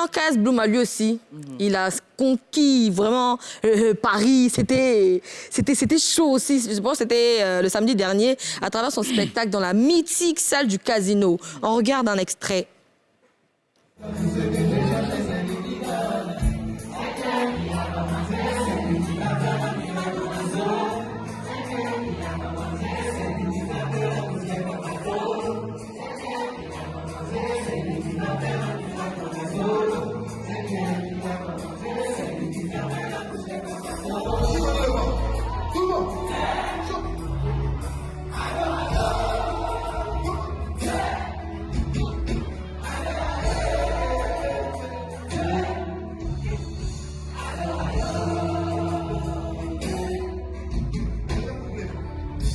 Maintenant, KS Bloom a lui aussi, il a conquis vraiment Paris. C'était chaud aussi. Je pense que c'était le samedi dernier, à travers son spectacle dans la mythique salle du Casino. On regarde un extrait.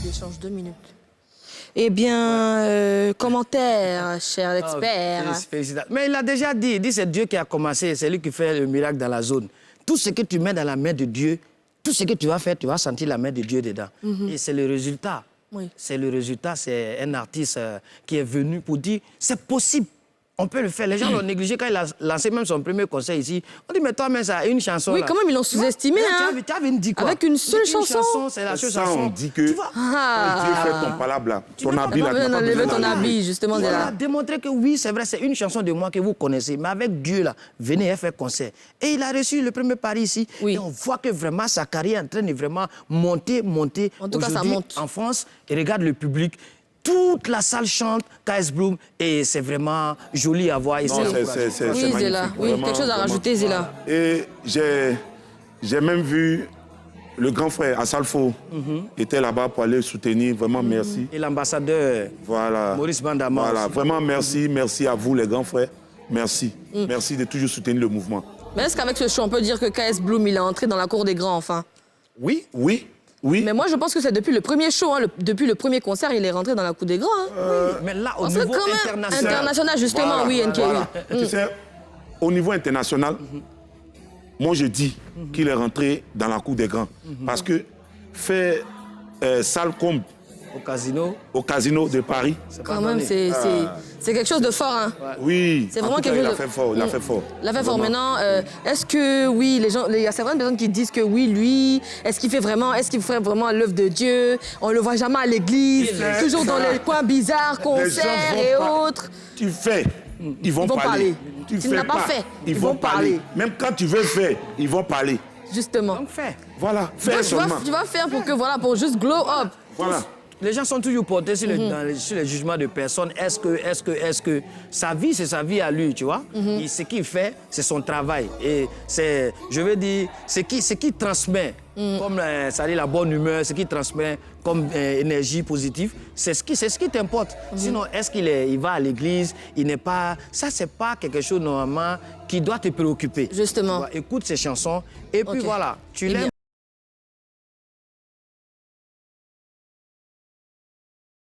J'échange 2 minutes. Eh bien, commentaire, cher expert. Félicitations. Mais il a déjà dit, c'est Dieu qui a commencé, c'est lui qui fait le miracle dans la zone. Tout ce que tu mets dans la main de Dieu, tout ce que tu vas faire, tu vas sentir la main de Dieu dedans. Et c'est le résultat. Oui. C'est le résultat, c'est un artiste qui est venu pour dire, c'est possible. On peut le faire. Les gens l'ont négligé quand il a lancé même son premier concert ici. On dit, mais toi, mais ça, une chanson. Oui, là. quand même, ils l'ont sous-estimé. Hein. Tu avais dit quoi? Avec une seule chanson. C'est la seule Ça, chanson. on dit que Dieu fait ton palabre là, ton habit là. Tu vas enlever ton habit, justement. Il a démontré que oui, c'est vrai, c'est une chanson de moi que vous connaissez. Mais avec Dieu, là, venez et faire concert. Et il a reçu le premier pari ici. Oui. Et on voit que vraiment, sa carrière est en train de vraiment monter. En tout cas, ça monte. En France, et regarde le public. Toute la salle chante KS Bloom et c'est vraiment joli à voir. Et Non, c'est Oui, magnifique. Zéla. Oui, Vraiment, quelque chose à rajouter, Zéla. Et j'ai même vu le grand frère Assalfo était là-bas pour aller soutenir. Vraiment, merci. Et l'ambassadeur Voilà. Maurice Bandama. Voilà, aussi. vraiment merci. Merci à vous, les grands frères. Merci. Merci de toujours soutenir le mouvement. Mais est-ce qu'avec ce show, on peut dire que KS Bloom, il est entré dans la cour des grands, enfin? Oui, oui, oui. Mais moi, je pense que c'est depuis le premier show, hein, depuis le premier concert, il est rentré dans la cour des grands. Hein. Mais là, au Parce que niveau quand même, international. international, justement, Voilà, oui, NKU. voilà. Tu sais, au niveau international, moi je dis qu'il est rentré dans la cour des grands. Parce que faire salle comme Au casino de Paris, Quand même, c'est quelque chose de fort. Hein. oui, C'est en vraiment tout cas, quelque il a chose fait fort, il a fait fort. Il a fait fort. Vraiment. Maintenant, est-ce que, oui, les gens, il y a certaines personnes qui disent que oui, lui, est-ce qu'il fait vraiment l'œuvre de Dieu? On le voit jamais à l'église, toujours dans les coins bizarres, concerts et autres. Tu fais, ils vont parler. Tu Tu fais n'as pas fait, ils vont parler. Même quand tu veux faire, ils vont parler. Justement. Donc, fais. Voilà, fais Donc, seulement. tu vas faire pour que, voilà, pour juste glow up. Voilà. Les gens sont toujours portés sur, sur les jugements de personnes. Est-ce que sa vie, c'est sa vie à lui, tu vois? Et ce qu'il fait, c'est son travail. Et c'est, je veux dire, ce qu'il transmet, comme ça dit, la bonne humeur, ce qu'il transmet comme énergie positive, c'est ce qui t'importe. Sinon, est-ce il va à l'église, il n'est pas... Ça, c'est pas quelque chose, normalement, qui doit te préoccuper. Justement. Tu vois, écoute ces chansons, et puis Ok. voilà, tu Eh bien, l'aimes.